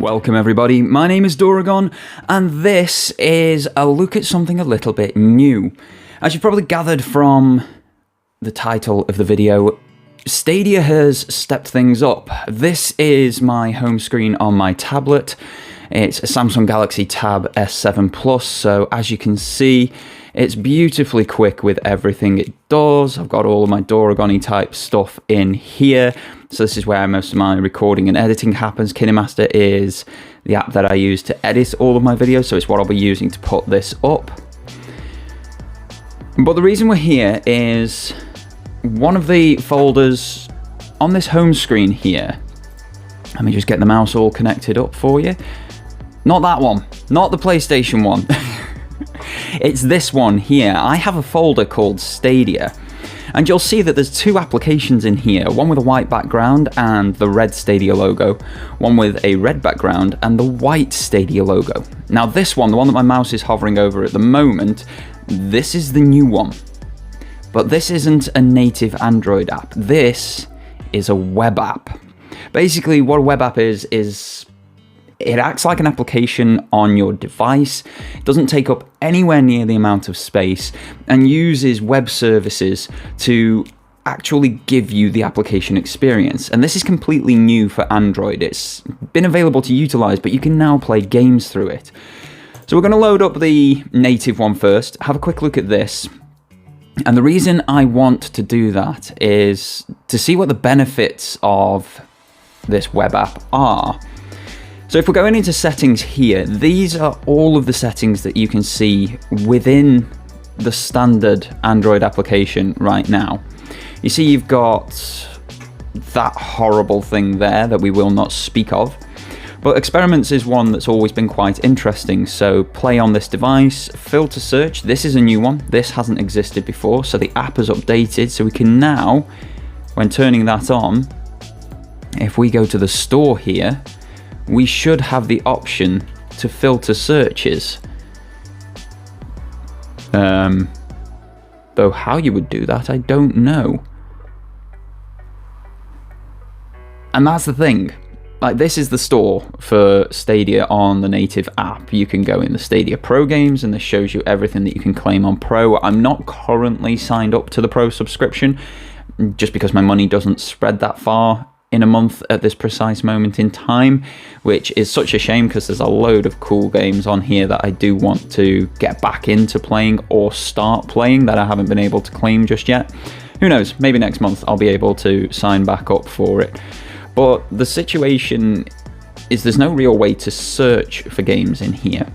Welcome everybody, my name is Doragon, and this is a look at something a little bit new. As you've probably gathered from the title of the video, Stadia has stepped things up. This is my home screen on my tablet. It's a Samsung Galaxy Tab S7 Plus, so as you can see, it's beautifully quick with everything it does. I've got all of my Doragon-y type stuff in here. So this is where most of my recording and editing happens. Kinemaster is the app that I use to edit all of my videos, so it's what I'll be using to put this up. But the reason we're here is one of the folders on this home screen here. Let me just get the mouse all connected up for you. Not that one, not the PlayStation one. It's this one here. I have a folder called Stadia, and you'll see that there's two applications in here, one with a white background and the red Stadia logo, one with a red background and the white Stadia logo. Now this one, the one that my mouse is hovering over at the moment, this is the new one. But this isn't a native Android app. This is a web app. Basically what a web app is it acts like an application on your device, doesn't take up anywhere near the amount of space, and uses web services to actually give you the application experience. And this is completely new for Android. It's been available to utilize, but you can now play games through it. So we're going to load up the native one first, have a quick look at this. And the reason I want to do that is to see what the benefits of this web app are. So if we're going into settings here, these are all of the settings that you can see within the standard Android application right now. You see you've got that horrible thing there that we will not speak of. But experiments is one that's always been quite interesting. So play on this device, filter search, this is a new one. This hasn't existed before, so the app has updated. So we can now, when turning that on, if we go to the store here, we should have the option to filter searches. Though how you would do that, I don't know. And that's the thing. Like, this is the store for Stadia on the native app. You can go in the Stadia Pro games, and this shows you everything that you can claim on Pro. I'm not currently signed up to the Pro subscription, just because my money doesn't spread that far in a month at this precise moment in time, which is such a shame because there's a load of cool games on here that I do want to get back into playing or start playing that I haven't been able to claim just yet. Who knows, maybe next month I'll be able to sign back up for it. But the situation is there's no real way to search for games in here.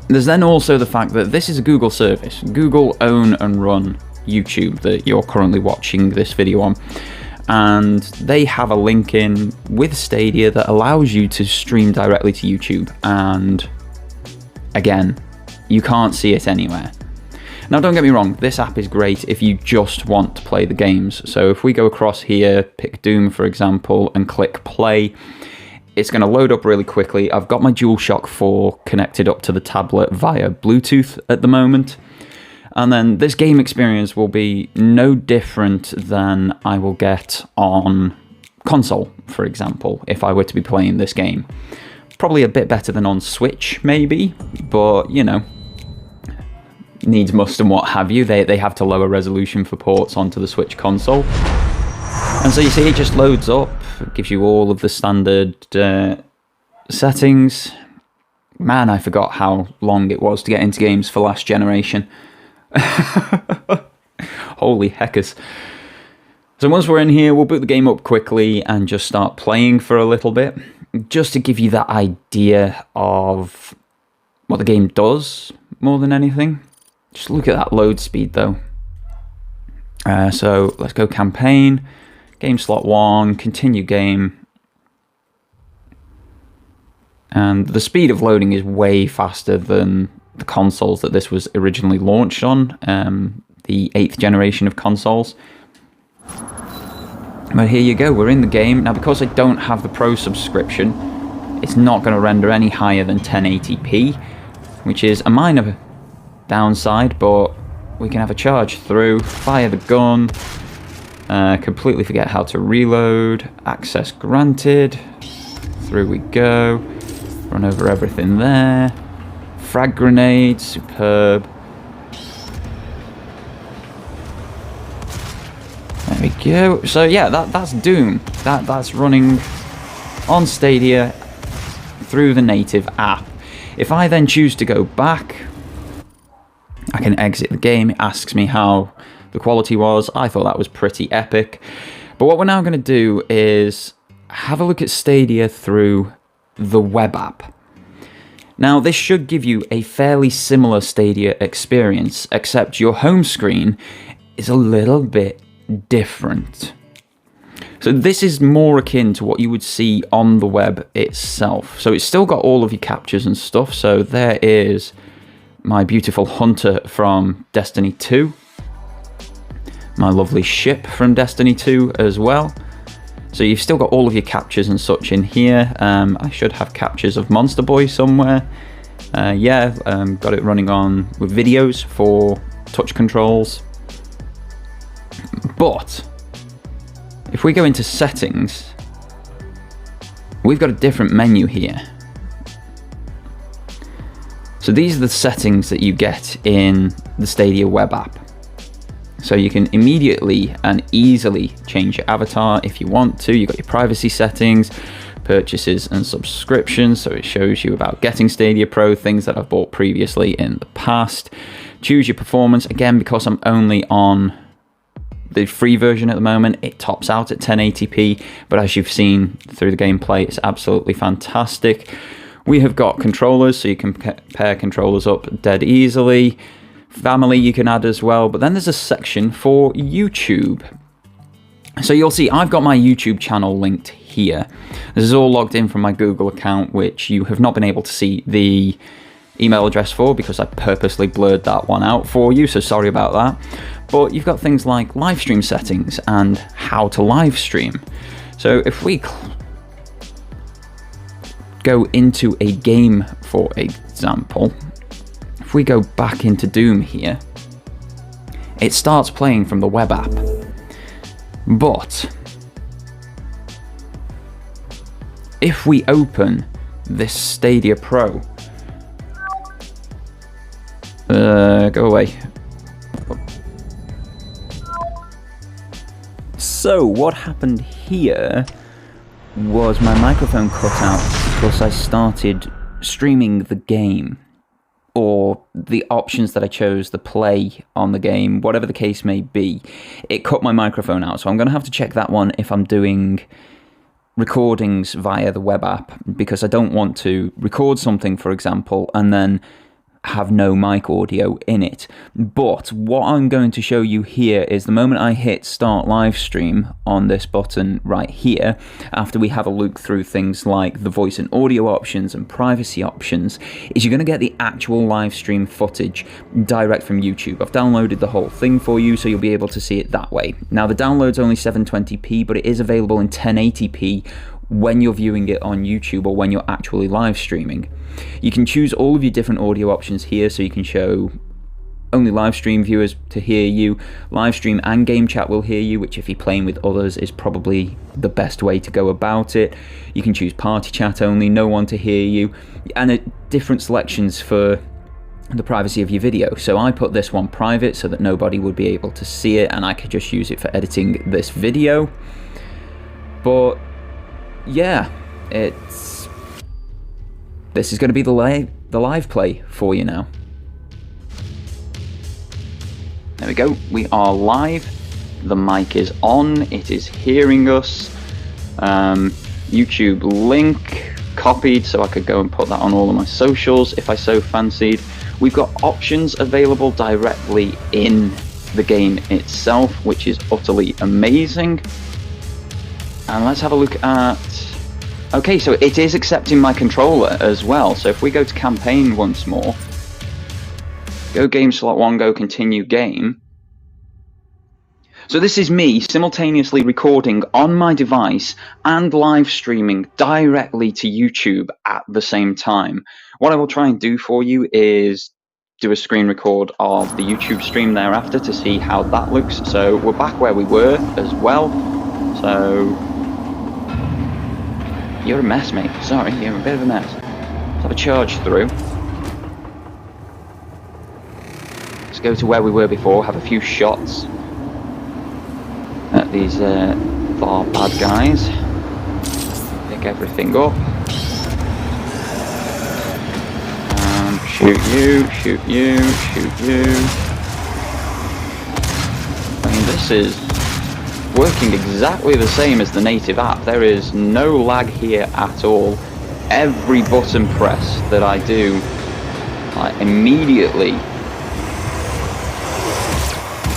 There's then also the fact that this is a Google service. Google own and run YouTube that you're currently watching this video on. And they have a link in with Stadia that allows you to stream directly to YouTube. And again, you can't see it anywhere. Now, don't get me wrong, this app is great if you just want to play the games. So if we go across here, pick Doom, for example, and click play, it's going to load up really quickly. I've got my DualShock 4 connected up to the tablet via Bluetooth at the moment. And then this game experience will be no different than I will get on console, for example, if I were to be playing this game. Probably a bit better than on Switch, maybe, but, you know, needs must and what have you. They have to lower resolution for ports onto the Switch console. And so you see it just loads up, it gives you all of the standard settings. Man, I forgot how long it was to get into games for last generation. Holy heckers. So once we're in here, we'll boot the game up quickly and just start playing for a little bit, just to give you that idea of what the game does more than anything. Just look at that load speed though. So let's go campaign, game slot 1, continue game. And the speed of loading is way faster than the consoles that this was originally launched on, the 8th generation of consoles. But here you go, we're in the game. Now, because I don't have the Pro subscription, it's not going to render any higher than 1080p, which is a minor downside, but we can have a charge through, fire the gun, completely forget how to reload, access granted. Through we go. Run over everything there. Frag grenade, superb. There we go. So yeah, that's Doom. That's running on Stadia through the native app. If I then choose to go back, I can exit the game. It asks me how the quality was. I thought that was pretty epic. But what we're now going to do is have a look at Stadia through the Webapp. Now, this should give you a fairly similar Stadia experience, except your home screen is a little bit different. So this is more akin to what you would see on the web itself. So it's still got all of your captures and stuff. So there is my beautiful hunter from Destiny 2. My lovely ship from Destiny 2 as well. So you've still got all of your captures and such in here. I should have captures of Monster Boy somewhere. Got it running on with videos for touch controls. But if we go into settings, we've got a different menu here. So these are the settings that you get in the Stadia web app. So you can immediately and easily change your avatar if you want to. You've got your privacy settings, purchases and subscriptions. So it shows you about getting Stadia Pro, things that I've bought previously in the past. Choose your performance. Again, because I'm only on the free version at the moment, it tops out at 1080p. But as you've seen through the gameplay, it's absolutely fantastic. We have got controllers, so you can pair controllers up dead easily. Family you can add as well, but then there's a section for YouTube. So you'll see I've got my YouTube channel linked here. This is all logged in from my Google account, which you have not been able to see the email address for because I purposely blurred that one out for you, so sorry about that. But you've got things like live stream settings and how to live stream. So if we go into a game, for example, if we go back into Doom here, it starts playing from the web app. But if we open this Stadia Pro, go away. So what happened here was my microphone cut out because I started streaming the game, or the options that I chose, the play on the game, whatever the case may be. It cut my microphone out, so I'm going to have to check that one if I'm doing recordings via the web app, because I don't want to record something, for example, and then have no mic audio in it. But what I'm going to show you here is the moment I hit start live stream on this button right here, after we have a look through things like the voice and audio options and privacy options, is you're going to get the actual live stream footage direct from YouTube. I've downloaded the whole thing for you, so you'll be able to see it that way. Now the download's only 720p, but it is available in 1080p when you're viewing it on YouTube or when you're actually live streaming. You can choose all of your different audio options here, so you can show only live stream viewers to hear you. Live stream and game chat will hear you, which if you're playing with others is probably the best way to go about it. You can choose party chat only, no one to hear you, and different selections for the privacy of your video. So I put this one private so that nobody would be able to see it, and I could just use it for editing this video. But yeah, this is going to be the live play for you now. There we go, we are live. The mic is on, it is hearing us. YouTube link copied, so I could go and put that on all of my socials if I so fancied. We've got options available directly in the game itself, which is utterly amazing. And let's have a look at... Okay, so it is accepting my controller as well. So if we go to campaign once more, go game slot 1, go continue game. So this is me simultaneously recording on my device and live streaming directly to YouTube at the same time. What I will try and do for you is do a screen record of the YouTube stream thereafter to see how that looks. So we're back where we were as well. So You're a mess, mate. Sorry, you're a bit of a mess. Let's have a charge through. Let's go to where we were before, have a few shots at these far bad guys. Pick everything up. And shoot you, shoot you, shoot you. I mean, this is working exactly the same as the native app. There is no lag here at all. Every button press that I do, I immediately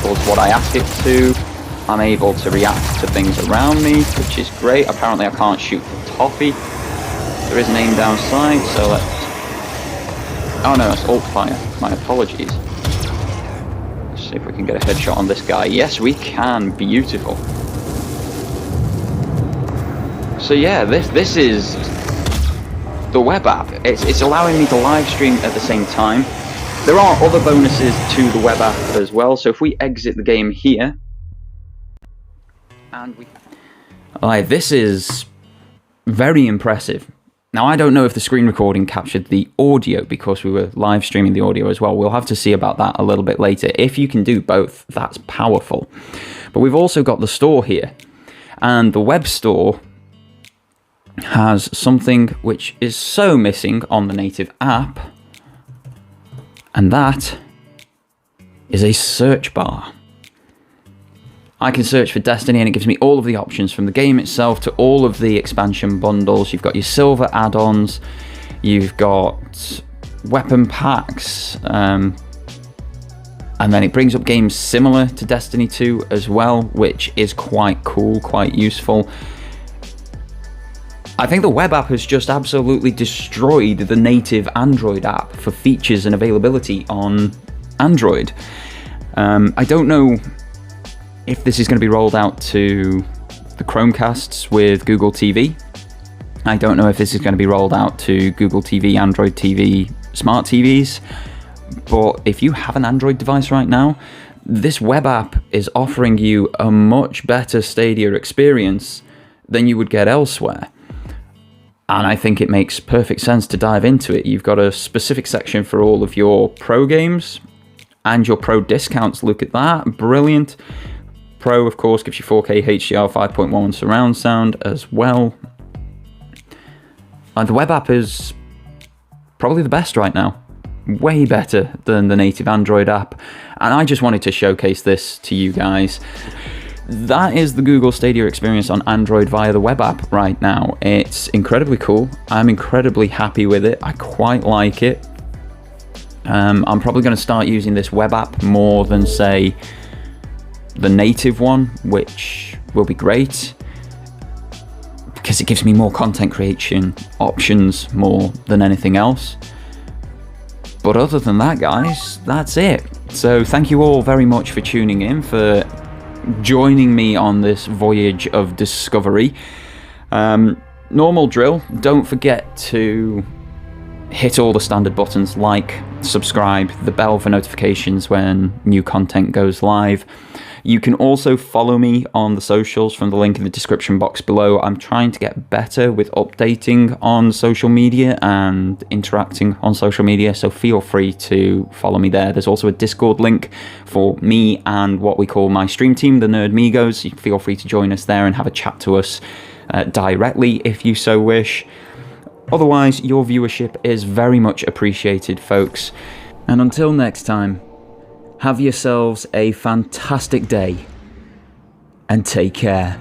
does what I ask it to. I'm able to react to things around me, which is great. Apparently I can't shoot for toffee. There is an aim down sight, so let's... Oh no, that's alt fire. My apologies. Let's see if we can get a headshot on this guy. Yes, we can. Beautiful. So yeah, this is the web app. It's allowing me to live stream at the same time. There are other bonuses to the web app as well. So if we exit the game here, and we... this is very impressive. Now, I don't know if the screen recording captured the audio because we were live streaming the audio as well. We'll have to see about that a little bit later. If you can do both, that's powerful. But we've also got the store here. And the web store has something which is so missing on the native app. And that is a search bar. I can search for Destiny and it gives me all of the options from the game itself to all of the expansion bundles. You've got your silver add-ons, you've got weapon packs, and then it brings up games similar to Destiny 2 as well, which is quite cool, quite useful. I think the web app has just absolutely destroyed the native Android app for features and availability on Android. I don't know if this is going to be rolled out to the Chromecasts with Google TV. I don't know if this is going to be rolled out to Google TV, Android TV, smart TVs. But if you have an Android device right now, this web app is offering you a much better Stadia experience than you would get elsewhere. And I think it makes perfect sense to dive into it. You've got a specific section for all of your pro games and your pro discounts. Look at that. Brilliant. Pro, of course, gives you 4K HDR 5.1 surround sound as well. And the web app is probably the best right now. Way better than the native Android app. And I just wanted to showcase this to you guys. That is the Google Stadia experience on Android via the web app right now. It's incredibly cool. I'm incredibly happy with it. I quite like it. I'm probably going to start using this web app more than, say, the native one, which will be great because it gives me more content creation options more than anything else. But other than that, guys, that's it. So thank you all very much for tuning in, for joining me on this voyage of discovery. Normal drill, don't forget to hit all the standard buttons like subscribe, the bell for notifications when new content goes live. You can also follow me on the socials from the link in the description box below. I'm trying to get better with updating on social media and interacting on social media, so feel free to follow me there. There's also a Discord link for me and what we call my stream team, the Nerd Migos. You can feel free to join us there and have a chat to us directly if you so wish. Otherwise, your viewership is very much appreciated, folks. And until next time, have yourselves a fantastic day and take care.